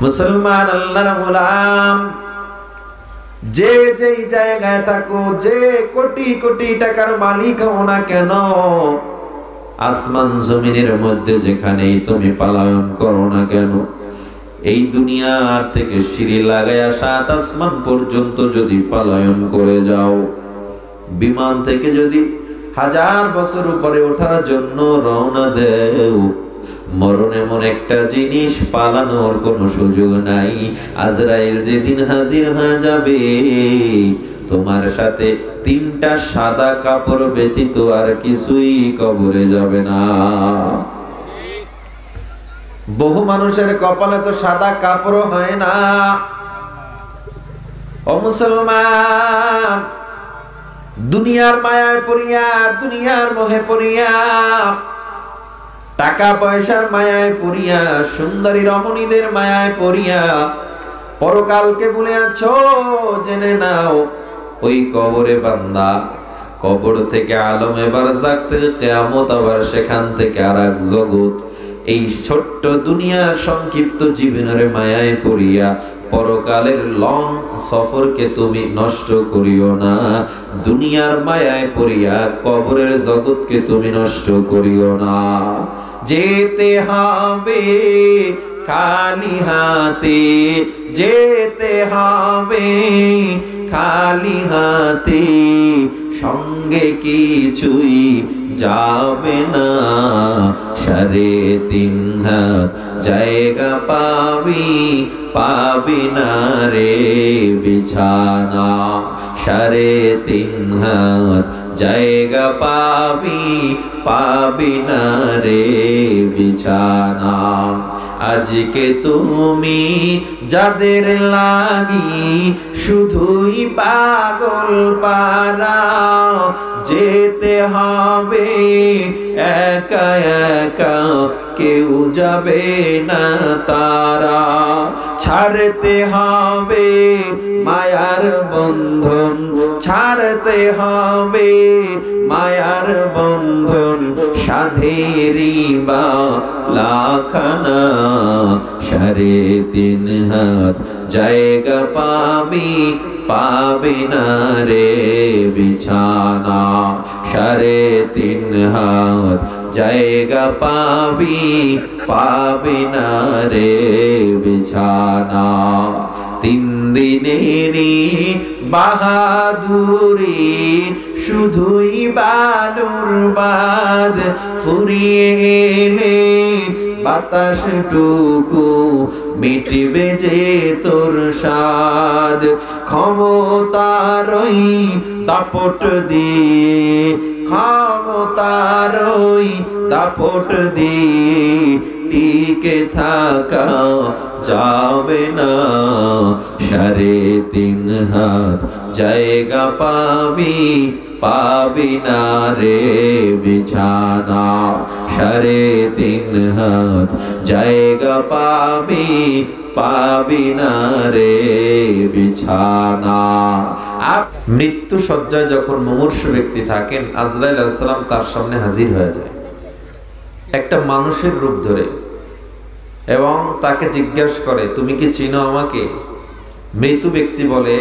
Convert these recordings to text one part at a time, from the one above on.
মুসলমান আল্লাহর গোলাম, যে যেই জায়গায় থাকো, যে কোটি কোটি টাকার মালিক হও না কেন, আসমান জমিনের মধ্যে যেখানেই তুমি পলায়ন করো না কেন, এই দুনিয়ার থেকে সিঁড়ি লাগায়া ৭ আসমান পর্যন্ত যদি পলায়ন করে যাও, বিমান থেকে যদি 1000 বছর উপরে ওঠার জন্য রওনা দেও, মরণ এমন একটা জিনিস, পালানোর কোনো সুযোগ নাই। আজরাইল যেদিন হাজির হয়ে যাবে, তোমার সাথে 3টা সাদা কাপড় ব্যতীত আর কিছুই কবরে যাবে না। বহু মানুষের কপালে তো সাদা কাপড় হয় না। ও মুসলমান, দুনিয়ার মায়ায় পড়িয়া, দুনিয়ার মোহে পড়িয়া, টাকা পয়সার মায়ায় পড়িয়া, সুন্দরী রমণীদের মায়ায় পড়িয়া পরকালকে ভুলে আছো, জেনে নাও ওই কবরে বান্দা, কবর থেকে আলমে বারজাখ থেকে কিয়ামত, আবার সেখান থেকে আরেক জগৎ, এই ছোট্ট দুনিয়ার সংক্ষিপ্ত জীবনের মায়ায় পড়িয়া পরকালের লং সফরকে তুমি নষ্ট করিও না। দুনিয়ার মায়ায় পড়িয়া কবরের জগৎকে তুমি নষ্ট করিও না। যেতে হবে খালি হাতে, যেতে হবে খালি হাতে, সঙ্গে কিছুই যাবে না। 3.5 হাত জায়গা পাবি, পাবি না রে বিছানা। 3.5 হাত জায়গা পাবি, পাবি না রে বিছানা। আজকে তুমি যাদের লাগি শুধুই পাগল পারা, যেতে হবে একা একা, কেউ যাবে না তারা। ছাড়তে হবে মায়ার বন্ধন, ছাড়তে হবে মায়ার বন্ধন, সাধেরি বা লাখানা। 3.5 হাত জায়গা পাবি, পাবি না রে বিছানা। 3.5 হাত জায়গা পাবি, পাবি না রে বিছানা। 3 দিনেরই বাহাদুরি, শুধুই বালুর বাদ ফুরিয়ে এলে বাতাসটুকু মিটবে যে তোর স্বাদ। ক্ষমতারই দাপট দিয়ে, ক্ষমতারই দাপট দিয়ে টিকে থাকা যাবে না। 3.5 হাত জায়গা পাবি, পাবি না রে বিছানা। 3.5 হাত জায়গা পাবি, পাবি না রে বিছানা। মৃত্যু শয্যায় যখন মুমূর্ষু ব্যক্তি থাকেন, আজরাইল আলাইহিস সালাম তার সামনে হাজির হয়ে যায় একটা মানুষের রূপ ধরে, এবং তাকে জিজ্ঞাসা করে, তুমি কি চিনো আমাকে? মৃত ব্যক্তি বলে,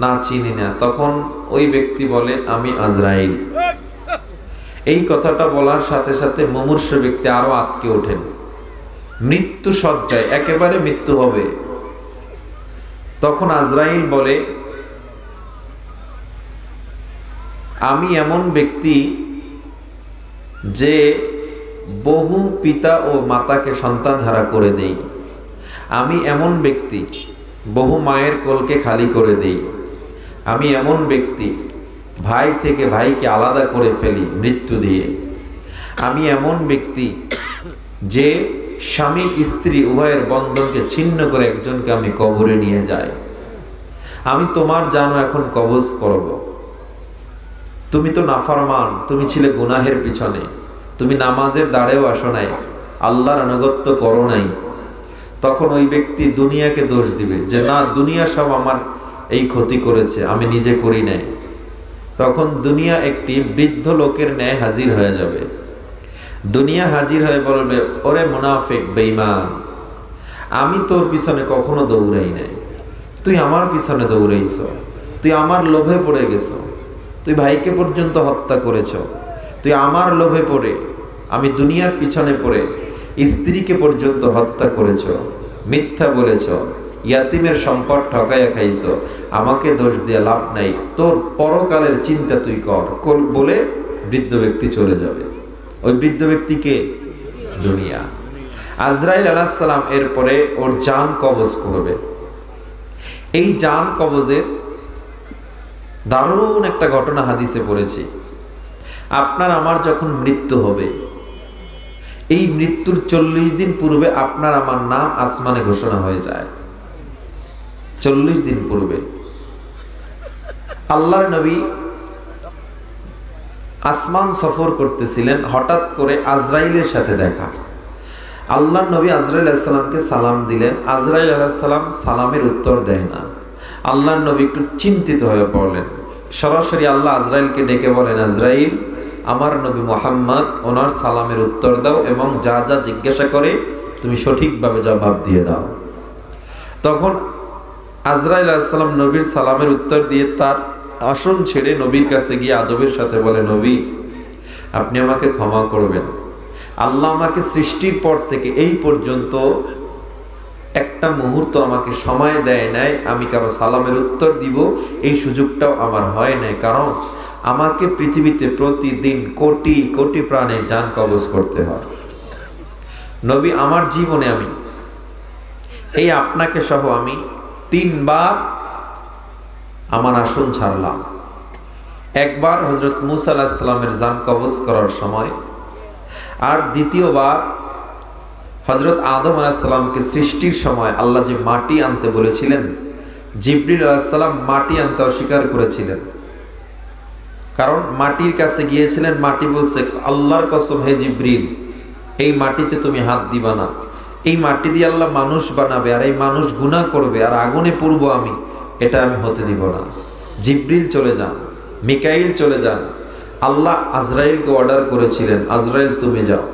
না চিনি না। তখন ওই ব্যক্তি বলে, আমি আজরাইল। এই কথাটা বলার সাথে সাথে মুমূর্ষু ব্যক্তি আরো আটকে ওঠেন। মৃত্যু শয্যায়, একেবারে মৃত্যু হবে। তখন আজরাইল বলে, আমি এমন ব্যক্তি যে বহু পিতা ও মাতাকে সন্তানহারা করে দেই। আমি এমন ব্যক্তি বহু মায়ের কোলকে খালি করে দেই। আমি এমন ব্যক্তি ভাই থেকে ভাইকে আলাদা করে ফেলি মৃত্যু দিয়ে। আমি এমন ব্যক্তি যে স্বামী স্ত্রী উভয়ের বন্ধনকে ছিন্ন করে একজনকে আমি কবরে নিয়ে যাই। আমি তোমার জানো এখন কবজ করব। তুমি তো নাফরমান, তুমি ছিলে গুনাহের পিছনে, তুমি নামাজের দাঁড়েও আসো নাই, আল্লাহর আনুগত্য করো নাই। তখন ওই ব্যক্তি দুনিয়াকে দোষ দিবে যে না, দুনিয়া সব আমার এই ক্ষতি করেছে, আমি নিজে করি নাই। তখন দুনিয়া একটি বৃদ্ধ লোকের ন্যায় হাজির হয়ে যাবে। দুনিয়া হাজির হয়ে বলবে, ওরে মুনাফিক বেঈমান, আমি তোর পিছনে কখনো দৌড়াই নাই, তুই আমার পিছনে দৌড়াইছ, তুই আমার লোভে পড়ে গেছ, তুই ভাইকে পর্যন্ত হত্যা করেছ, তুই আমার লোভে পড়ে, আমি দুনিয়ার পিছনে পড়ে স্ত্রীকে পর্যন্ত হত্যা করেছ, মিথ্যা বলেছ, ইয়াতিমের সম্পদ ঠকাইয়া খাইছ, আমাকে দোষ দিয়ে লাভ নাই, তোর পরকালের চিন্তা তুই কর বলে বৃদ্ধ ব্যক্তি চলে যাবে। ওই বৃদ্ধ ব্যক্তিকে দুনিয়া। আজরাইল আলাইহিস সালাম এরপরে ওর জান কবজ করবে। এই জান কবজের দারুণ একটা ঘটনা হাদিসে পড়েছি। আপনার আমার যখন মৃত্যু হবে, এই মৃত্যুর 40 দিন পূর্বে আপনার আমার নাম আসমানে ঘোষণা হয়ে যায়। 40 দিন পূর্বে আল্লাহর নবী আসমান সফর করতেছিলেন, হঠাৎ করে আজরাইলের সাথে দেখা। আল্লাহর নবী আজরাইল আলাইহিস সালামকে সালাম দিলেন। আজরাইল আলাইহিস সালাম সালামের উত্তর দেয় না। আল্লাহর নবী একটু চিন্তিত হয়ে পড়লেন। সরাসরি আল্লাহ আজরাইলকে ডেকে বলেন, আজরাইল, আমার নবী মুহাম্মদ ওনার সালামের উত্তর দাও এবং যা যা জিজ্ঞাসা করে তুমি সঠিকভাবে জবাব দিয়ে দাও। তখন আজরাইল আলাইহিস সালাম নবীর সালামের উত্তর দিয়ে তার আসন ছেড়ে নবীর কাছে গিয়ে আদবের সাথে বলে, নবী, আপনি আমাকে ক্ষমা করবেন। আল্লাহ আমাকে সৃষ্টির পর থেকে এই পর্যন্ত একটা মুহূর্ত আমাকে সময় দেয় নাই আমি কারো সালামের উত্তর দিব, এই সুযোগটাও আমার হয় নাই, কারণ আমাকে পৃথিবীতে প্রতিদিন কোটি কোটি প্রাণের জান কবজ করতে হয়। নবী, আমার জীবনে আমি এই আপনাকে সহ আমি 3 বার আমার আসন ছাড়লাম। একবার হযরত মুসা আলাইহিস সালামের জান কবজ করার সময়, আর দ্বিতীয়বার হযরত আদম আলাইহিস সালামকে সৃষ্টির সময় আল্লাহ যে মাটি আনতে বলেছিলেন, জিবরিল আলাইহিস সালাম মাটি আনতে অস্বীকার করেছিলেন। কারণ মাটির কাছে গিয়েছিলেন, মাটি বলছে, আল্লাহর কসম হে জিবরিল, এই মাটিতে তুমি হাত দিবা না, এই মাটি দিয়ে আল্লাহ মানুষ বানাবে আর এই মানুষ গুনাহ করবে আর আগুনে পুড়বো আমি, এটা আমি হতে দিব না। জিবরিল চলে যান, মিকাইল চলে যান। আল্লাহ আজরাইলকে অর্ডার করেছিলেন, আজরাইল তুমি যাও।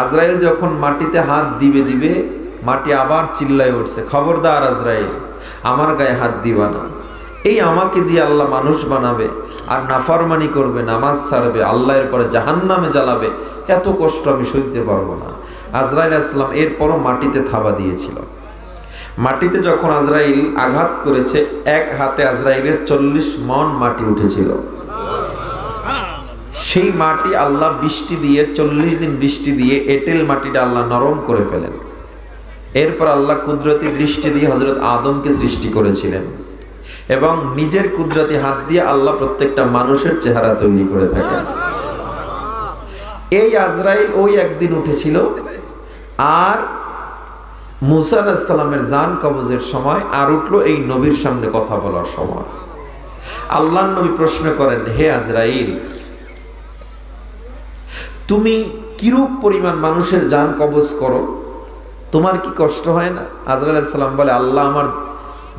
আজরাইল যখন মাটিতে হাত দিবে মাটি আবার চিল্লায় উঠছে, খবরদার আজরাইল, আমার গায়ে হাত দিবা না, এই আমাকে দিয়ে আল্লাহ মানুষ বানাবে আর নাফরমানি করবে, নামাজ ছাড়বে, আল্লাহর পরে জাহান্নামে জ্বালাবে, এত কষ্ট আমি সইতে পারবো না। আজরাইল আলাইহিস সালাম এরপরও মাটিতে থাবা দিয়েছিল। মাটিতে যখন আজরাইল আঘাত করেছে, এক হাতে আজরাইলের 40 মণ মাটি উঠেছিল। সেই মাটি আল্লাহ বৃষ্টি দিয়ে 40 দিন বৃষ্টি দিয়ে এঁটেল মাটিটা আল্লাহ নরম করে ফেলেন। এরপর আল্লাহ কুদরতি দৃষ্টি দিয়ে হযরত আদমকে সৃষ্টি করেছিলেন এবং নিজের কুদরতি হাত দিয়ে আল্লাহ প্রত্যেকটা মানুষের চেহারা তৈরি করে থাকেন। এই আজরাইল ওই একদিন উঠেছিল, আর মুসা আলাইহিস সালামের জান কবজের সময় আর উঠলো এই নবীর সামনে কথা বলার সময়। আল্লাহর নবী প্রশ্ন করেন, হে আজরাইল, তুমি কিরূপ পরিমাণ মানুষের জান কবজ করো, তোমার কি কষ্ট হয় না? আজরাইল আলাইহিস সালাম বলে, আল্লাহ আমার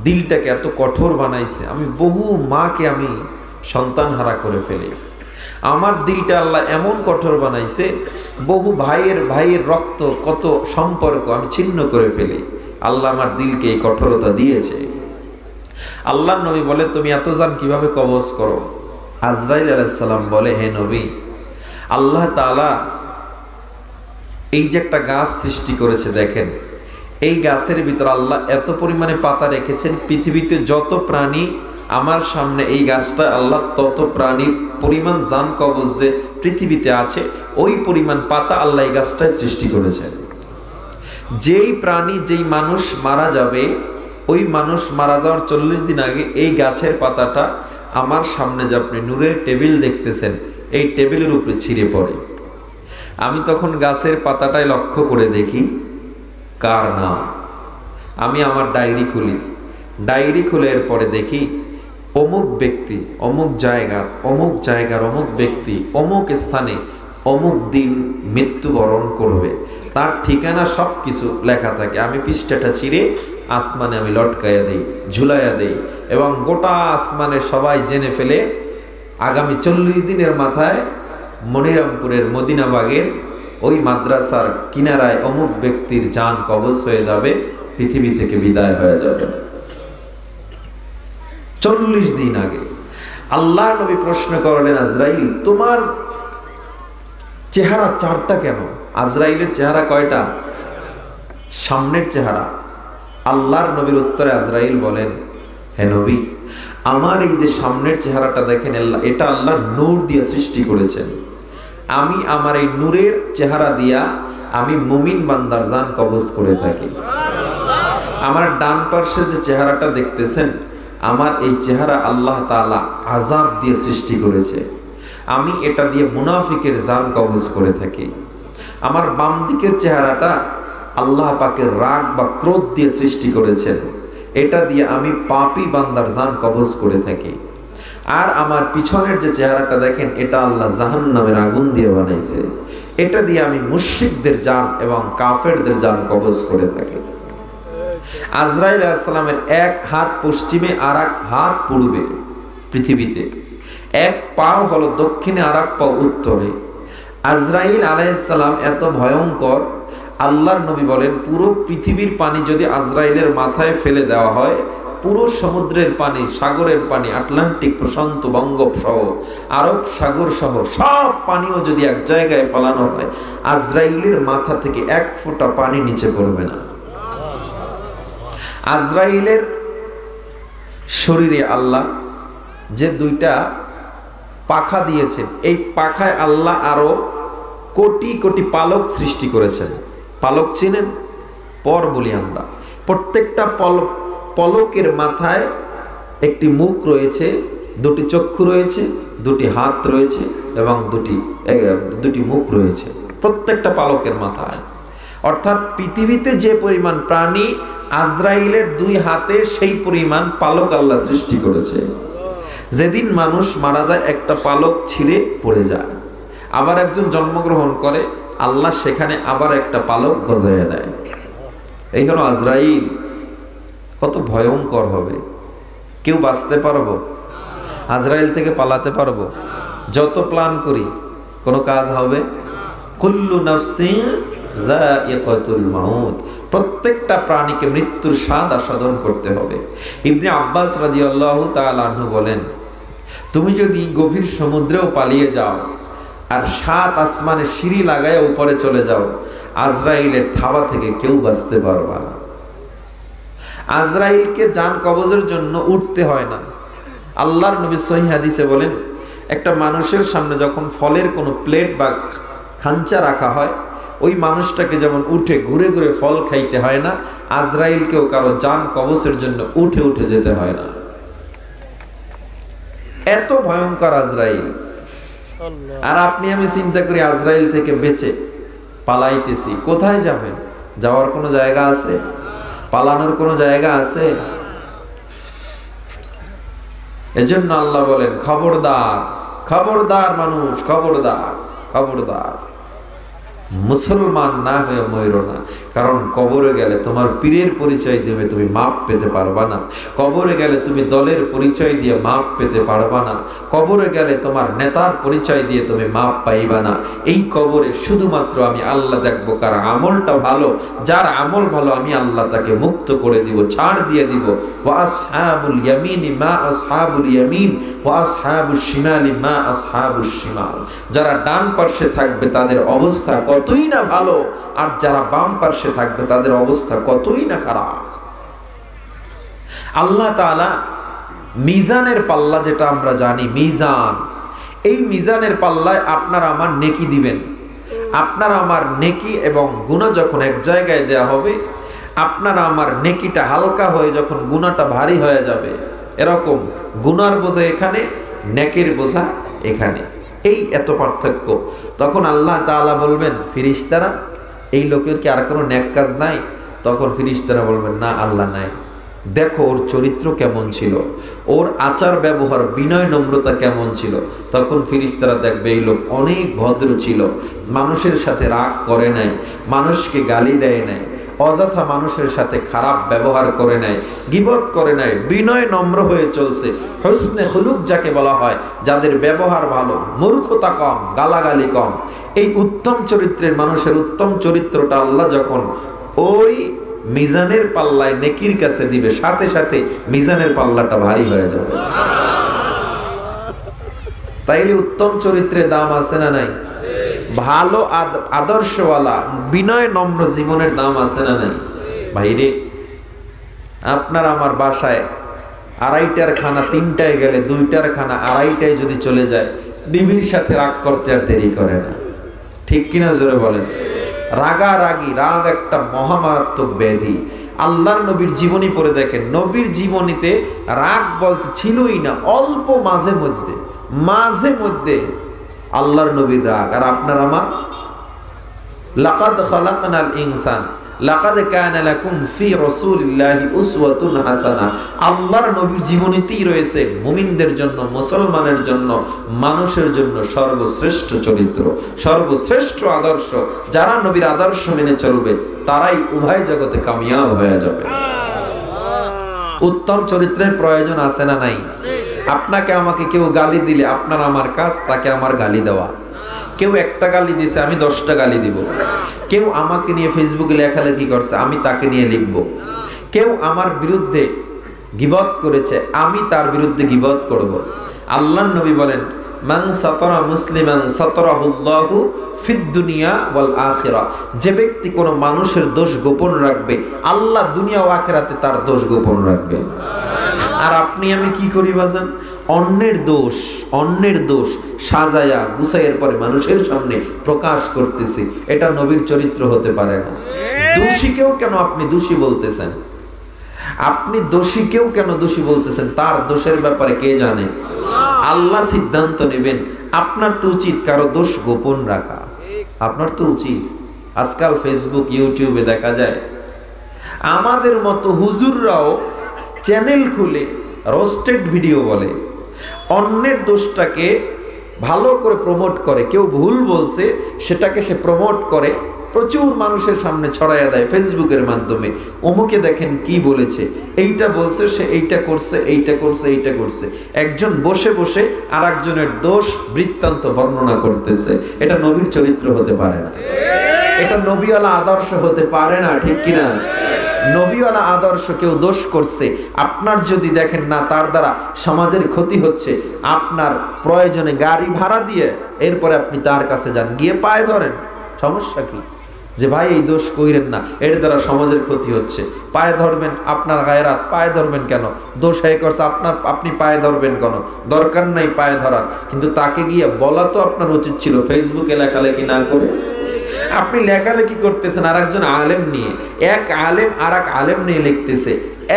দিলটাকে এত কঠোর বানাইছে, আমি বহু মাকে আমি সন্তান হারা করে ফেলি, আমার দিলটা আল্লাহ এমন কঠোর বানাইছে, বহু ভাইয়ের রক্ত কত সম্পর্ক আমি ছিন্ন করে ফেলি, আল্লাহ আমার দিলকে এই কঠোরতা দিয়েছে। আল্লাহর নবী বলে, তুমি এত জান কিভাবে কবজ করো? আজরাইল আলাইহিস সালাম বলে, হে নবী, আল্লাহ তাআলা এই যে একটা গাছ সৃষ্টি করেছে, দেখেন এই গাছের ভিতর আল্লাহ এত পরিমাণে পাতা রেখেছেন, পৃথিবীতে যত প্রাণী আমার সামনে এই গাছটা আল্লাহ তত প্রাণীর পরিমাণ জান কবজ যে পৃথিবীতে আছে ওই পরিমাণ পাতা আল্লাহ এই গাছটায় সৃষ্টি করেছেন। যেই প্রাণী যেই মানুষ মারা যাবে, ওই মানুষ মারা যাওয়ার 40 দিন আগে এই গাছের পাতাটা আমার সামনে যে আপনি নূরের টেবিল দেখতেছেন, এই টেবিলের উপরে ছিঁড়ে পড়ে। আমি তখন গাছের পাতাটায় লক্ষ্য করে দেখি কার নাম। আমি আমার ডায়েরি খুলি, ডায়েরি খুলে এরপরে দেখি অমুক ব্যক্তি অমুক জায়গার অমুক ব্যক্তি অমুক স্থানে অমুক দিন মৃত্যুবরণ করবে, তার ঠিকানা সব কিছু লেখা থাকে। আমি পৃষ্ঠাটা চিরে আসমানে আমি লটকাইয়া দেই, ঝুলাইয়া দেই এবং গোটা আসমানে সবাই জেনে ফেলে আগামী 40 দিনের মাথায় মনিরামপুরের মদিনাবাগের ওই মাদ্রাসার কিনারায় অমুক ব্যক্তির জান কবজ হয়ে যাবে, পৃথিবী থেকে বিদায় হয়ে যাবে। 40 দিন আগে আল্লাহর নবী প্রশ্ন করলেন, আজরাইল তোমার চেহারা 4টা কেন? আজরাইলের চেহারা কয়টা? সামনের চেহারা। আল্লাহর নবীর উত্তরে আজরাইল বলেন, হে নবী, আমার এই যে সামনের চেহারাটা দেখেন, এটা আল্লাহ নূর দিয়ে সৃষ্টি করেছেন। আমি আমার এই নূরের চেহারা দিয়া আমি মুমিন বান্দার জান কবজ করে থাকি। আমার ডান পার্শ্বের যে চেহারাটা দেখতেছেন, আমার এই চেহারা আল্লাহ তাআলা আযাব দিয়ে সৃষ্টি করেছে। আমি এটা দিয়ে মুনাফিকের জান কবজ করে থাকি। আমার বাম দিকের চেহারাটা আল্লাহ পাকের রাগ বা ক্রোধ দিয়ে সৃষ্টি করেছেন। এটা দিয়ে আমি পাপী বান্দার জান কবজ করে থাকি। আর আমার পিছনের যে চেহারাটা দেখেন, এটা আল্লাহ জাহান্নামের আগুন দিয়ে বানাইছে। এটা দিয়ে আমি মুশরিকদের জান এবং কাফেরদের জান কবজ করে থাকি। আজরাইল আলাইহিস সালামের এক হাত পশ্চিমে আর এক হাত পূর্বে পৃথিবীতে, এক পাও হলো দক্ষিণে আর এক পাও উত্তরে। আজরাইল আলাইহিস সালাম এত ভয়ঙ্কর, আল্লাহর নবী বলেন পুরো পৃথিবীর পানি যদি আজরাইলের মাথায় ফেলে দেওয়া হয়, পুরো সমুদ্রের পানি, সাগরের পানি, আটলান্টিক, প্রশান্ত, বঙ্গোপ সহ আরব সাগর সহ সব পানিও যদি এক জায়গায় ফেলানো হয়, আজরাইলের মাথা থেকে এক ফোঁটা পানি নিচে পড়বে না। আজরাইলের শরীরে আল্লাহ যে 2টা পাখা দিয়েছেন, এই পাখায় আল্লাহ আরো কোটি কোটি পালক সৃষ্টি করেছেন। পালক চিনেন? পর বলি আমরা। প্রত্যেকটা পলকের মাথায় একটি মুখ রয়েছে, 2টি চক্ষু রয়েছে, 2টি হাত রয়েছে এবং 2টি মুখ রয়েছে প্রত্যেকটা পালকের মাথায়। অর্থাৎ পৃথিবীতে যে পরিমাণ প্রাণী, আজরাইলের 2 হাতে সেই পরিমাণ পালক আল্লাহ সৃষ্টি করেছে। যেদিন মানুষ মারা যায়, একটা পালক ছিঁড়ে পড়ে যায়। আবার একজন জন্মগ্রহণ করে, আল্লাহ সেখানে আবার একটা পালক গজায় দেয়। এই হলো আজরাইল। কত ভয়ঙ্কর হবে! কেউ বাঁচতে পারবো? আজরাইল থেকে পালাতে পারবো? যত প্ল্যান করি কোনো কাজ হবে? কুল্লু নাফসিন যায়িকাতুল মাউত, প্রত্যেকটা প্রাণীকে মৃত্যুর স্বাদ আস্বাদন করতে হবে। ইবনে আব্বাস রাদিয়াল্লাহু তাআলা আনহু বলেন, তুমি যদি গভীর সমুদ্রেও পালিয়ে যাও আর 7 আসমানে সিঁড়ি লাগায় উপরে চলে যাও, আজরাইলের থাবা থেকে কেউ বাঁচতে পারবে না। আজরাইলকে জান কবজের জন্য উঠতে হয় না। আল্লাহর নবী সহিহ হাদিসে বলেন, একটা মানুষের সামনে যখন ফলের কোনো প্লেট বা খাঞ্চা রাখা হয়, ওই মানুষটাকে যেমন উঠে ঘুরে ঘুরে ফল খাইতে হয় না, আজরাইলকেও কারো জান কবজের জন্য উঠে উঠে যেতে হয় না। এত ভয়ঙ্কর আজরাইল। আর আপনি আমি চিন্তা করি আজরাইল থেকে বেঁচে পালাইতেছি, কোথায় যাবেন? যাওয়ার কোনো জায়গা আছে? পালানোর কোনো জায়গা আছে? এজন্য আল্লাহ বলেন, খবরদার, খবরদার মানুষ, খবরদার, খবরদার, মুসলমান না হয়ে মরো না। কারণ কবরে গেলে তোমার পীরের পরিচয় দিয়ে তুমি মাপ পেতে পারবা না। কবরে গেলে তুমি দলের পরিচয় দিয়ে মাপ পেতে পারবা না। কবরে গেলে তোমার নেতার পরিচয় দিয়ে তুমি মাপ পাইবা না। এই কবরে শুধুমাত্র আমি আল্লাহ দেখবো কার আমলটা ভালো। যার আমল ভালো আমি আল্লাহ তাকে মুক্ত করে দিব, ছাড় দিয়ে দিব। ওয়া আসহাবুল ইয়ামিনি মা আসহাবুল ইয়ামিন ওয়া আসহাবুশ শিমালি মা আসহাবুশ শিমাল। যারা ডান পার্শ্বে থাকবে তাদের অবস্থা কতই না ভালো, আর যারা বাম পার্শ্বে থাকবে তাদের অবস্থা কতই না খারাপ। আল্লাহ তাআলা মিজানের পাল্লা, যেটা আমরা জানি মিজান, এই মিজানের পাল্লায় আপনার আমার নেকি দিবেন। আপনার আমার নেকি এবং গুনাহ যখন এক জায়গায় দেয়া হবে, আপনার আমার নেকিটা হালকা হয়ে যখন গুনাহটা ভারী হয়ে যাবে, এরকম গুনার বোঝা এখানে, নেকির বোঝা এখানে, এই এত পার্থক্য। তখন আল্লাহ তাআলা বলবেন, ফেরেশতারা এই লোকের কি আর কোনো নেক কাজ নাই? তখন ফেরেশতারা বলবেন, না আল্লাহ নাই, দেখো ওর চরিত্র কেমন ছিল, ওর আচার ব্যবহার, বিনয় নম্রতা কেমন ছিল। তখন ফেরেশতারা দেখবে এই লোক অনেক ভদ্র ছিল, মানুষের সাথে রাগ করে নাই, মানুষকে গালি দেয় নাই, অযথা মানুষের সাথে খারাপ ব্যবহার করে নাই, গীবত করে নাই, বিনয় নম্র হয়ে চলছে। হুসনে খুলুক যাকে বলা হয়, যাদের ব্যবহার ভালো, মূর্খতা কম, গালাগালি কম, এই উত্তম চরিত্রের মানুষের উত্তম চরিত্রটা আল্লাহ যখন ওই মিজানের পাল্লায় নেকির কাছে দিবে, সাথে সাথে মিজানের পাল্লাটা ভারী হয়ে যাবে। তাইলে উত্তম চরিত্রের দাম আছে না নাই? ভালো আদর্শওয়ালা বিনয় নম্র জীবনের দাম আছে না নাই? ভাইরে, আপনার আমার বাসায় 2:30টার খানা 3টায় গেলে 2টার খানা 2:30টায় যদি চলে যায়, বিবির সাথে রাগ করতে আর দেরি করে না। ঠিক কিনা জোরে বলেন? রাগারাগি, রাগ একটা মহামারাত্মক ব্যাধি। আল্লাহর নবীর জীবনী পড়ে দেখেন, নবীর জীবনীতে রাগ বলতে ছিলই না। অল্প মাঝে মধ্যে আল্লাহর নবীর রাগ। আর আপনার আমার লাকাদ খালাকনাল ইনসান লাকাদ কানা লাকুম ফি রাসূলিল্লাহি উসওয়াতুন হাসানা। আল্লাহর নবীর জীবনীতেই রয়েছে মুমিনদের জন্য, মুসলমানের জন্য, মানুষের জন্য সর্বশ্রেষ্ঠ চরিত্র, সর্বশ্রেষ্ঠ আদর্শ। যারা নবীর আদর্শ মেনে চলবে তারাই উভয় জগতে কামিয়াব হয়ে যাবে। উত্তম চরিত্রের প্রয়োজন আছে না নাই? আপনাকে আমাকে কেউ গালি দিলে আপনার আমার কাজ তাকে আমার গালি দেওয়া। কেউ একটা গালি দিছে, আমি 10টা গালি দিব। কেউ আমাকে নিয়ে ফেসবুকে লেখালেখি করছে, আমি তাকে নিয়ে লিখব। কেউ আমার বিরুদ্ধে গীবত করেছে, আমি তার বিরুদ্ধে গীবত করব। আল্লাহর নবী বলেন, মান সাতারা মুসলিমান সাতারাহুল্লাহু ফিদ দুনিয়া ওয়াল আখিরা। যে ব্যক্তি কোনো মানুষের দোষ গোপন রাখবে, আল্লাহ দুনিয়া ও আখিরাতে তার দোষ গোপন রাখবে। আর আপনি আমি কি করি বাজান? অন্যের দোষ সাজায়া গুছাইয়ের পরে মানুষের সামনে প্রকাশ করতেছি। এটা নবীর চরিত্র হতে পারে না। দোষীকেও কেন আপনি দোষী বলতেছেন? আপনি দোষীকেও কেন দোষী বলতেছেন? তার দোষের ব্যাপারে কে জানে? আল্লাহ সিদ্ধান্ত নেবেন। আপনার তো উচিত কারো দোষ গোপন রাখা, আপনার তো উচিত। আজকাল ফেসবুক ইউটিউবে দেখা যায় আমাদের মতো হুজুররাও চ্যানেল খুলে রোস্টেড ভিডিও বলে, অন্যের দোষটাকে ভালো করে প্রমোট করে। কেউ ভুল বলছে সেটাকে সে প্রমোট করে, প্রচুর মানুষের সামনে ছড়াইয়া দেয় ফেসবুকের মাধ্যমে। অমুকে দেখেন কি বলেছে, এইটা বলছে, সে এইটা করছে, এইটা করছে, এইটা করছে। একজন বসে বসে আর একজনের দোষ বৃত্তান্ত বর্ণনা করতেছে। এটা নবীর চরিত্র হতে পারে না, এটা নবীওয়ালা আদর্শ হতে পারে না। ঠিক কিনা? নবীওয়ালা আদর্শ কেউ দোষ করছে, আপনার যদি দেখেন না তার দ্বারা সমাজের ক্ষতি হচ্ছে, আপনার প্রয়োজনে গাড়ি ভাড়া দিয়ে এরপরে আপনি তার কাছে যান, গিয়ে পায়ে ধরেন। সমস্যা কি? যে ভাই এই দোষ কইরেন না, এর দ্বারা সমাজের ক্ষতি হচ্ছে। পায়ে ধরবেন, আপনার গায়রাত, পায়ে ধরবেন কেন? দোষ হয়ে করছে আপনি পায়ে ধরবেন কেন? দরকার নাই পায়ে ধরার, কিন্তু তাকে গিয়ে বলা তো আপনার উচিত ছিল, ফেসবুকে লেখালেখি না করে। আপনি লেখালেখি করতেছেন আর একজন আলেম নিয়ে, এক আলেম আর এক আলেম নিয়ে লিখতেছে।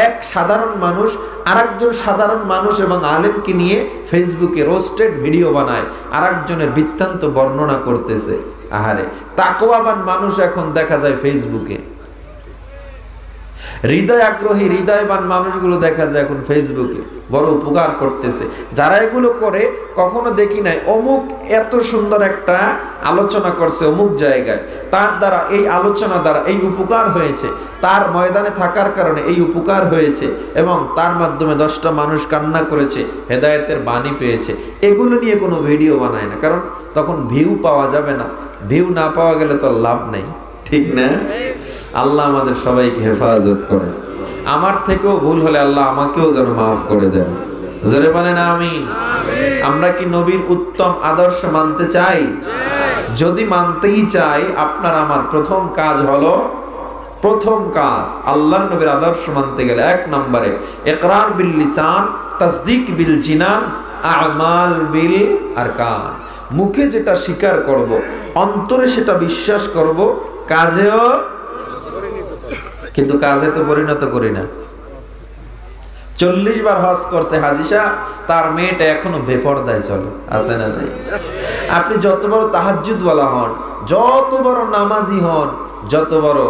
এক সাধারণ মানুষ আর একজন সাধারণ মানুষ এবং আলেমকে নিয়ে ফেসবুকে রোস্টেড ভিডিও বানায়, আর একজনের বৃত্তান্ত বর্ণনা করতেছে। আহারে, তাকওয়াবান মানুষ এখন দেখা যায় ফেসবুকে, হৃদয় আগ্রহী হৃদয়বান মানুষগুলো দেখা যায় এখন ফেসবুকে বড় উপকার করতেছে। যারা এগুলো করে কখনো দেখি নাই অমুক এত সুন্দর একটা আলোচনা করছে অমুক জায়গায়, তার দ্বারা এই আলোচনা দ্বারা এই উপকার হয়েছে, তার ময়দানে থাকার কারণে এই উপকার হয়েছে, এবং তার মাধ্যমে 10টা মানুষ কান্না করেছে, হেদায়েতের বাণী পেয়েছে। এগুলো নিয়ে কোনো ভিডিও বানায় না, কারণ তখন ভিউ পাওয়া যাবে না। ভিউ না পাওয়া গেলে তো লাভ নেই, ঠিক না? আল্লাহ আমাদের সবাইকে হেফাজত করে। আমার থেকেও ভুল হলে আল্লাহ আমাকেও যেন মাফ করে দেন। জোরে বলেন আমিন। আমরা কি নবীর উত্তম আদর্শ মানতে চাই? যদি মানতেই চাই, আপনার আমার প্রথম কাজ হলো, প্রথম কাজ আল্লাহর নবীর আদর্শ মানতে গেলে 1 নম্বরে ইকরার বিল লিসান, তাসদিক বিল জিনান, আমাল বিল আরকান। মুখে যেটা স্বীকার করব, অন্তরে সেটা বিশ্বাস করব, কাজেও, কিন্তু কাজে তো পরিণত করি না। 40 বার হজ করছে হাজী সাহেব, তার মেয়েটা এখনো বেপরদায় চলে, আছে না নাই? আপনি যত বড় তাহাজ্জুদওয়ালা হন, যত বড় নামাজি হন, যত বড়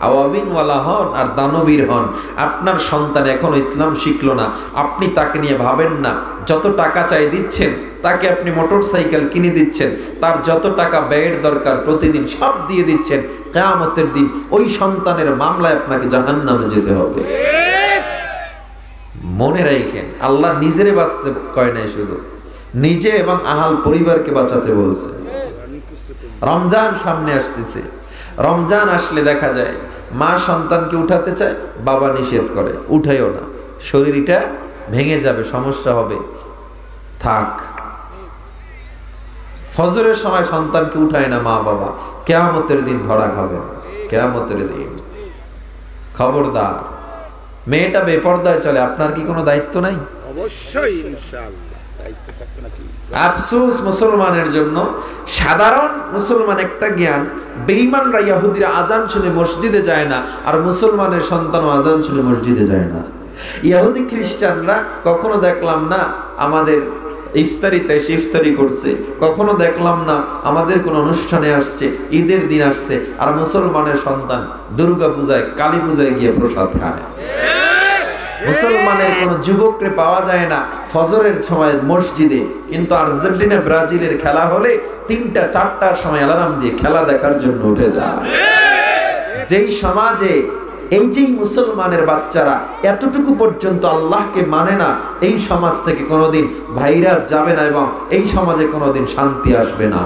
আওয়াবিনওয়ালা হন আর দানবীর হন, আপনার সন্তান এখনো ইসলাম শিখলো না, আপনি তাকে নিয়ে ভাবেন না। যত টাকা চাই দিচ্ছেন, তাকে আপনি মোটরসাইকেল কিনে দিচ্ছেন, তার যত টাকা ব্যয়ের দরকার প্রতিদিন সব দিয়ে দিচ্ছেন। কিয়ামতের দিন ওই সন্তানের মামলায় আপনাকে জাহান্নামে যেতে হবে। মনে রাখেন, আল্লাহ নিজেরে বাঁচতে কয় নাই, শুধু নিজে এবং আহাল পরিবারকে বাঁচাতে বলছে। রমজান সামনে আসতেছে, রমজান আসলে দেখা যায় মা সন্তানকে উঠাতে চায়, বাবা নিষেধ করে, উঠাইও না, শরীরটা ভেঙে যাবে, সমস্যা হবে, থাক। ফজরের সময় সন্তানকে উঠায় না মা বাবা, কিয়ামতের দিন ধরা খাবে, কিয়ামতের দিন। খবরদার, মেয়েটা বেপরদায় চলে, আপনার কি কোনো দায়িত্ব নাই? অবশ্যই ইনশাআল্লাহ দায়িত্ব থাকবে নাকি? আফসোস মুসলমানের জন্য, সাধারণ মুসলমান একটা জ্ঞান, বেঈমানরা ইহুদিরা আজান শুনে মসজিদে যায় না, আর মুসলমানের সন্তানও আজান শুনে মসজিদে যায় না। ইহুদি খ্রিস্টানরা কখনো দেখলাম না আমাদের ইফতারিতে ইফতারি করছে, কখনো দেখলাম না আমাদের কোন অনুষ্ঠানে আসছে, ঈদের দিন আসছে, আর মুসলমানের সন্তান দুর্গা পূজায়, কালী পূজায় গিয়ে প্রসাদ খায়। মুসলমানের কোন যুবককে পাওয়া যায় না ফজরের সময় মসজিদে, কিন্তু আর্জেন্টিনা ব্রাজিলের খেলা হলে 3টা 4টার সময় অ্যালার্ম দিয়ে খেলা দেখার জন্য উঠে যায়। যেই সমাজে এই যে মুসলমানের বাচ্চারা এতটুকু পর্যন্ত আল্লাহকে মানে না, এই সমাজ থেকে কোনোদিন ভাইরাস যাবে না এবং এই সমাজে কোনোদিন শান্তি আসবে না।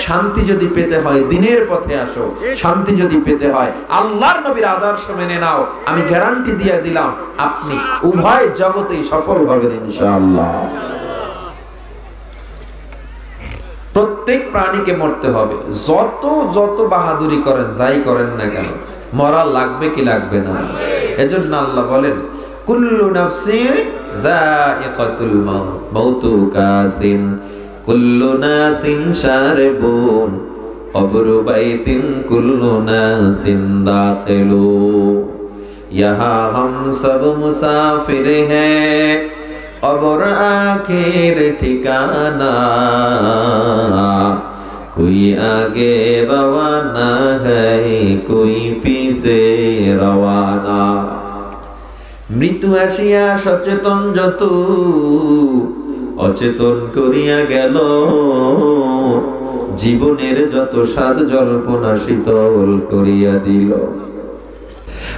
শান্তি যদি পেতে হয় দ্বীনের পথে আসো, শান্তি যদি পেতে হয় আল্লাহর নবীর আদর্শ মেনে নাও, আমি গ্যারান্টি দিয়ে দিলাম আপনি উভয় জগতেই সফল হবেন ইনশাআল্লাহ। প্রত্যেক প্রাণীকে মরতে হবে, যত বাহাদুরি করেন, যাই করেন না কেন, মরা লাগবে কি লাগবে না? এজন্য আল্লাহ বলেন কুল্লু নাফসিন যায়িকাতুল মাউত, মাউতু কাসিন, কুল্লু নাসিন শারিবুন, কবরু বাইতিন কুল্লু নাসিন দাখিলু, ইহা হাম সব মুসাফির হ্যায়, কবর আখির ঠিকানা, कोई आगे रवाना है कोई पीछे रवाना। মৃত্যু আসিয়া সচেতন যত অচেতন করিয়া গেল, জীবনের যত স্বাদ জল্পনা শীতল করিয়া দিল।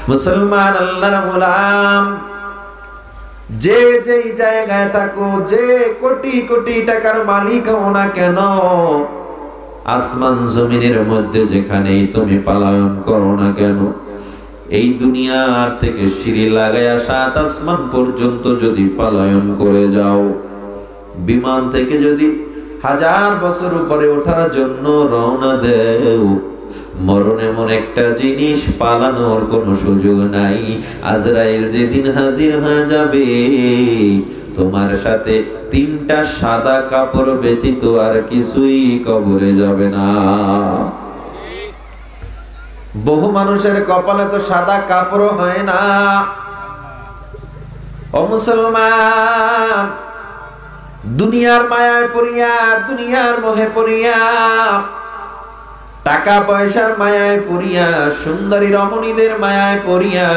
মুসলমান আল্লাহর গোলাম, যে যেই জায়গায় থাকো, যে কোটি কোটি টাকার মালিক হও না কেন, আসমান জমিনের মধ্যে যেখানেই তুমি পালায়ন করো না কেন, এই দুনিয়ার থেকে সিঁড়ি লাগায়া 7 আসমান পর্যন্ত যদি পালায়ন করে যাও, বিমান থেকে যদি 1000 বছর উপরে ওঠার জন্য রওনা দেও, মরণ এমন একটা জিনিস, পালানোর কোনো সুযোগ নাই। আজরাইল যেদিন হাজির হয়ে যাবে, তোমার সাথে 3টা সাদা কাপড় ব্যতীত আর কিছুই কবরে যাবে না। বহু মানুষের কপালে তো সাদা কাপড় হয় না। ও মুসলমান, দুনিয়ার মায়ায় পড়িয়া, দুনিয়ার মোহে পড়িয়া, টাকা পয়সার মায়ায় পড়িয়া, সুন্দরী রমণীদের মায়ায় পড়িয়া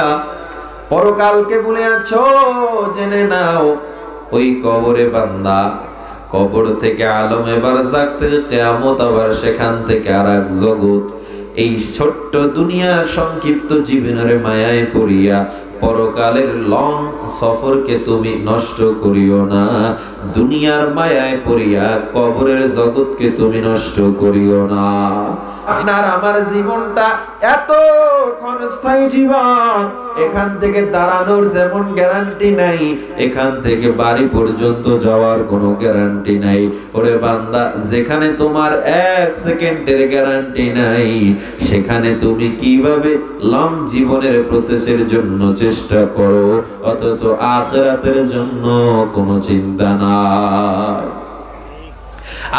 পরকালকে ভুলে আছো, জেনে নাও ওই কবরে বান্দা, কবর থেকে আলমে বারজাখ থেকে কিয়ামত, আবার সেখান থেকে আরেক জগৎ, এই ছোট্ট দুনিয়ার সংক্ষিপ্ত জীবনের মায়ায় পড়িয়া পরকালের লং সফরকে তুমি নষ্ট করিও না। দুনিয়ার মায়ায় পড়িয়া কবরের জগৎকে তুমি নষ্ট করিও না। আপনার আমার জীবনটা এত ক্ষণস্থায়ী জীবন, এখান থেকে দাঁড়ানোর যেমন গ্যারান্টি নাই, এখান থেকে বাড়ি পর্যন্ত যাওয়ার কোনো গ্যারান্টি নাই। ওরে বান্দা, যেখানে তোমার 1 সেকেন্ডের গ্যারান্টি নাই, সেখানে তুমি কিভাবে লং জীবনের প্রসেসের জন্য চেষ্টা করো, অথচ আখিরাতের জন্য কোনো চিন্তা নাই।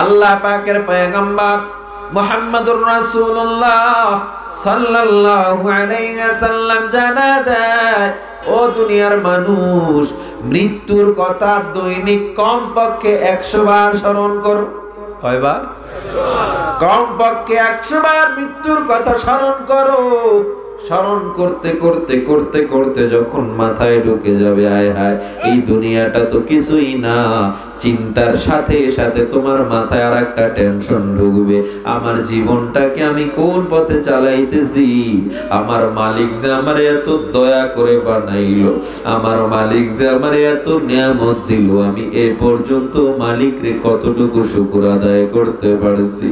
আল্লাহ পাকের পয়গম্বর মুহাম্মদুর রাসূলুল্লাহ সাল্লাল্লাহু আলাইহি ওয়াসাল্লাম জানা দেয়, ও দুনিয়ার মানুষ, মৃত্যুর কথা দৈনিক কমপক্ষে 100 বার স্মরণ করো। কয়বার? 100 বার। কমপক্ষে 100 বার মৃত্যুর কথা স্মরণ করো। স্মরণ করতে করতে করতে করতে যখন মাথায় ঢুকে যাবে, আয় হায় এই দুনিয়াটা তো কিছুই না, চিন্তার সাথে সাথে তোমার মাথায় আর একটা টেনশন ঢুকবে, আমার জীবনটাকে আমি কোন পথে চালাইতেছি, আমার মালিক যে আমারে এত দয়া করে বানাইলো, আমার মালিক যে আমারে এত নিয়ামত দিল, আমি এ পর্যন্ত মালিকরে কতটুকু শুকর আদায় করতে পারছি।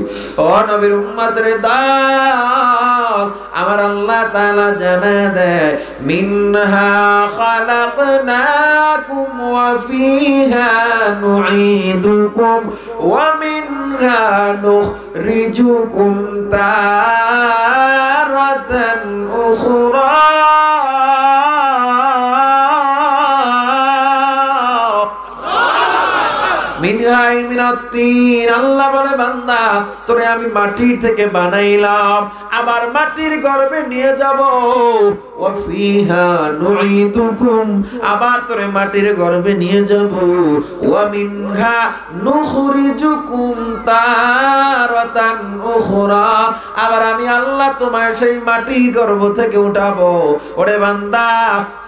ও নবীর উম্মত রে, দাও আমার আল্লাহ তাআলা জানায় দেয় মিনহা খালাকনাকুম ওয়া ফিহা নুঈদুকুম ওয়া মিনহা নুখরিজুকুম তারাতান উখরা মিনহাই মিনাত্তিন। আল্লাহ বলে বান্দা তোরে আমি মাটির থেকে বানাইলাম, আবার মাটির গর্ভে নিয়ে যাব। ওয়া ফিহা নুঈদুকুম, আবার তোরে মাটির গর্ভে নিয়ে যাব। ওয়া মিনহা নুখরিজুকুম তারাতান উখরা, আবার আমি আল্লাহ তোমায় সেই মাটির গর্ভ থেকে উঠাবো। ওরে বান্দা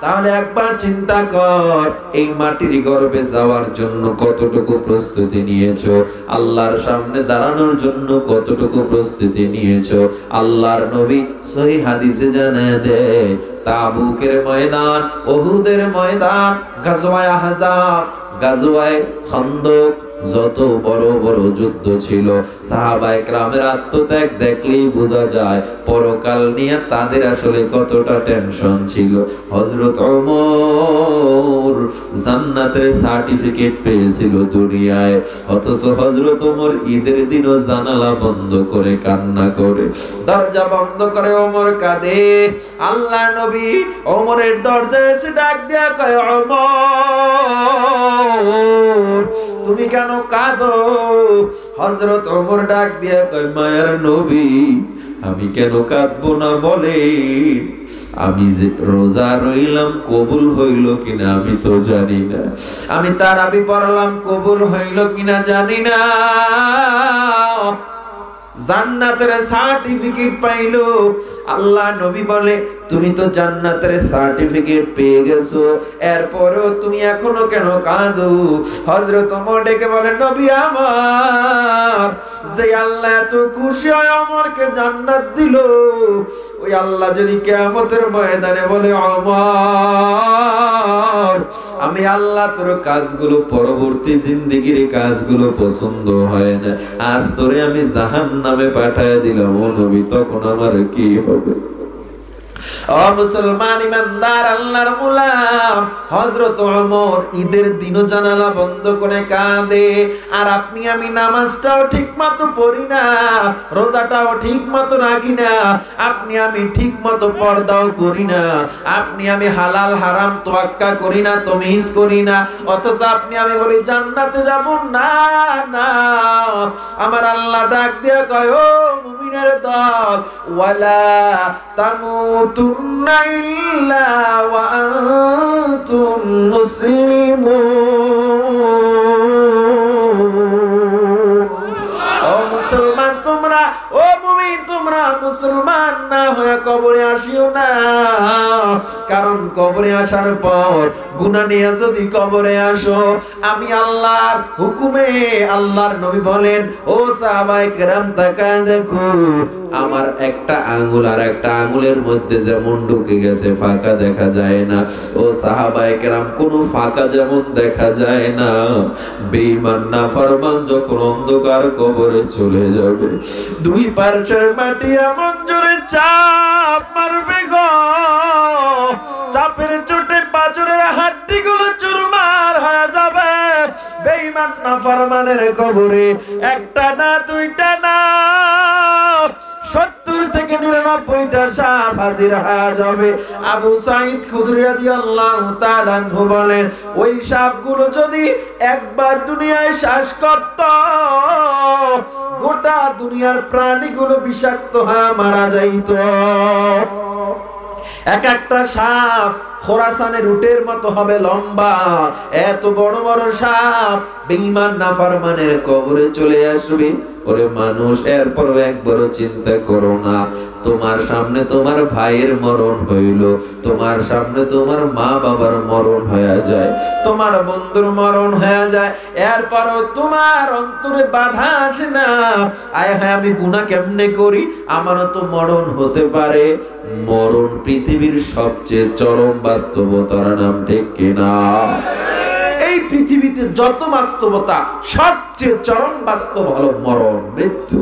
তাহলে একবার চিন্তা কর, এই মাটির গর্ভে যাওয়ার জন্য কতটুকু প্রস্তুতি নিয়েছো, আল্লাহর সামনে দাঁড়ানোর জন্য কতটুকু প্রস্তুতি নিয়েছো। আল্লাহর নবী সহিহ হাদিসে জানায় দেয় তাবুকের ময়দান, উহুদের ময়দান, গাজওয়ায়ে আহজাব, গাজওয়ায়ে খন্দক, যত বড় বড় যুদ্ধ ছিল সাহাবায়ে কেরামের আত্মত্যাগ দেখলেই বোঝা যায় পরকাল নিয়ে তাদের আসলে কতটা টেনশন ছিল। হযরত ওমর জান্নাতের সার্টিফিকেট পেয়েছিল দুনিয়ায়, অথচ হযরত ওমর ঈদের দিনও জানালা বন্ধ করে কান্না করে, দরজা বন্ধ করে ওমর কাঁদে। আল্লাহ নবী ওমরের দরজায় এসে ডাক দেয়া কয় ওমর তুমি কেন কাঁদো? হযরত ওমর ডাক দিয়া কয় মায়ার নবী আমি কেন কাঁদবো না বলে, আমি যে রোজা রইলাম কবুল হইল কিনা আমি তো জানি না, আমি তারাবি পড়লাম কবুল হইল কিনা জানি না। জান্নাতের সার্টিফিকেট পাইলো। আল্লাহ নবী বলে তুমি তো জান্নাতের সার্টিফিকেট পেয়ে গেছো, এরপরেও তুমি এখনো কেন কাঁদো? হযরত ওমর ডেকে বলে নবী আমার, যে আল্লাহ এত খুশি হয় ওমরকে জান্নাত দিল, ওই আল্লাহ যদি কিয়ামতের ময়দানে বলে ওমর আমি আল্লাহ তোর কাজগুলো পরবর্তী জিন্দেগির কাজগুলো পছন্দ হয় না, আজ তোরে আমি জাহান্নামে পাঠায় দিলাম, ও নবী তখন আমার কি হবে? ও মুসলমান ইমানদার আল্লাহর গোলাম, হযরত ওমর ঈদের দিনও জানালা বন্ধ করে কাঁদে। আর আপনি আমি নামাজটাও ঠিকমতো পড়ি না, রোজাটাও ঠিকমতো রাখি না, আপনি আমি ঠিকমতো পর্দাও করি না, আপনি আমি হালাল হারাম তোয়াক্কা করি না, তমিজ করি না, অথচ আপনি আমি বলি জান্নাতে যাব না। না, আমার আল্লাহ ডাক দিয়ে কয় ও মুমিনের দল, ওয়ালা তামুতুন্না ইল্লা ওয়া আনতুম মুসলিমুন। ও মুসলমান তোমরা, ও মুমিন তোমরা মুসলমান না হয়ে কবরে আসিও না, কারণ কবরে আসার পর গুনাহ নিয়ে যদি কবরে আসো, আমি আল্লাহর হুকুমে, আল্লাহর নবী বলেন ও সাহাবায়ে কেরাম তাকায় দেখো, আমার একটা আঙ্গুল আর একটা আঙ্গুলের মধ্যে যেমন ঢুকে গেছে ফাঁকা দেখা যায় না, ও সাহাবায়ে কেরাম কোনো ফাঁকা যেমন দেখা যায় না, বেঈমান নাফরমান যখন অন্ধকার কবরে চলে যাবে দুই পার্শ্বের মাটি এমন জোরে চাপ মারবে গো, চাপের চোটে পাঁজরের হাড্ডিগুলো চুরমার হয়ে যাবে। বেঈমান নাফরমানের কবরে একটা না দুইটা না 70 থেকে 99টা সাপ হাজির হয়ে যাবে। আবু সাঈদ খুদরি রাদিয়াল্লাহু তাআলা আনহু বলেন ওই সাপগুলো যদি একবার দুনিয়ায় শ্বাস করত, গোটা দুনিয়ার প্রাণীগুলো বিষাক্ত হয়ে মারা যাইত। এক একটা সাপ খোরাসানের উটের মতো হবে লম্বা, এত বড় বড় সাপ বেঈমান নাফরমানের কবরে চলে আসবে। ওরে মানুষ, এরপরও একবারও চিন্তা করো না, তোমার সামনে তোমার ভাইয়ের মরণ হইল, তোমার সামনে তোমার মা বাবার মরণ হয়ে যায়, তোমার বন্ধুর মরণ হয়ে যায়, এরপরও তোমার অন্তরে বাধা আসে না, আয় হ্যাঁ আমি গুনাহ কেমনে করি, আমারও তো মরণ হতে পারে। মরণ পৃথিবীর সবচেয়ে চরম বাস্তবতার নাম, ঠিক কিনা? এই পৃথিবীতে যত বাস্তবতা সবচেয়ে চরম বাস্তব হলো মরণ, মৃত্যু।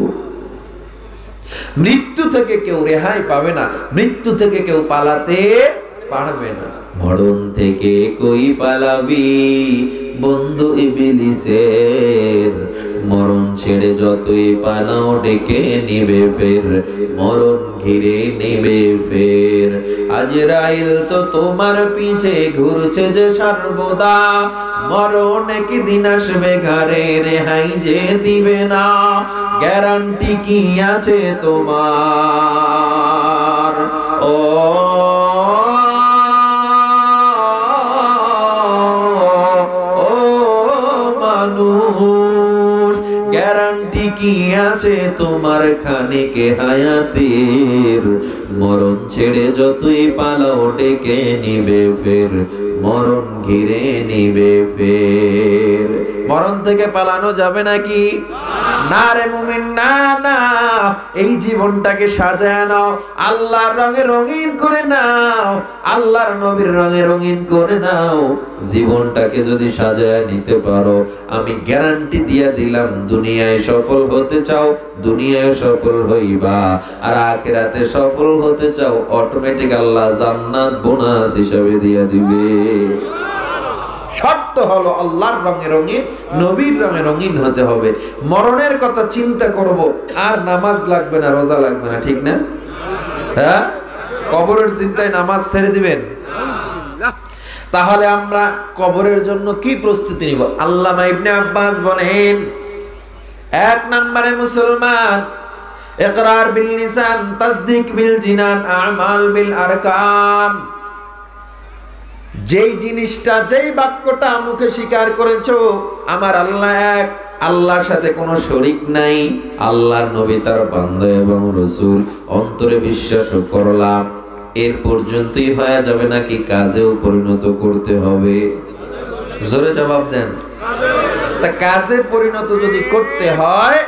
মৃত্যু থেকে কেউ রেহাই পাবে না, মৃত্যু থেকে কেউ পালাতে পারবে না। মরণ থেকে কই পালাবি বন্ধু ইবলিসের, মরণ ছেড়ে যতই পালাও ডেকে নিবে ফের, মরণ ঘিরে নিবে ফের। আজরাইল তো তোমার পিছে ঘুরছে যে সর্বদা, মরণ একদিন আসবে ঘরে রেহাই যে দিবে না। গ্যারান্টি কি আছে তোমার ও মানুষ, গ্যারান্টি কি আছে তোমার খানিকে হায়াতের? মরণ ছেড়ে যতই পালাও ডেকে নিবে ফের, মরণ ঘিরে নিবে ফের। মরণ থেকে পালানো যাবে নাকি? না রে মুমিন, না না, এই জীবনটাকে সাজায় নাও, আল্লাহর রঙে রঙিন করে নাও, আল্লাহর নবীর রঙে রঙিন করে নাও। জীবনটাকে যদি সাজায় নিতে পারো, আমি গ্যারান্টি দিয়ে দিলাম, দুনিয়ায় সফল হতে চাও দুনিয়ায় সফল হইবা, আর আখিরাতে সফল হতে চাও অটোমেটিক আল্লাহ জান্নাত বোনাস হিসাবে দিয়ে দিবে। শর্ত হলো আল্লাহর রঙে রঙিন, নবীর রঙে রঙিন হতে হবে। মরণের কথা চিন্তা করব, আর নামাজ লাগবে না, রোজা লাগবে না, ঠিক না? হ্যাঁ, কবরের চিন্তায় নামাজ ছেড়ে দিবেন? তাহলে আমরা কবরের জন্য কি প্রস্তুতি নিব? আল্লামা ইবনে আব্বাস বলেন, এক নম্বরে মুসলমান ইকরার বিল লিসান, তাসদিক বিল জিনান, আমাল বিল আরকান। যেই জিনিসটা, যেই বাক্যটা মুখে স্বীকার করেছো আমার আল্লাহ এক, আল্লাহর সাথে কোনো শরীক নাই, আল্লাহর নবী তার বান্দা এবং রাসূল, অন্তরে বিশ্বাস করলাম, এর পর্যন্তই হয়ে যাবে নাকি কাজেও পরিণত করতে হবে? জোরে জবাব দেন। তা কাজে পরিণত যদি করতে হয়,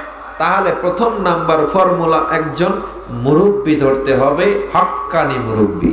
তাহলে প্রথম নাম্বার ফর্মুলা, একজন মুরব্বি ধরতে হবে, হক্কানি মুরব্বি।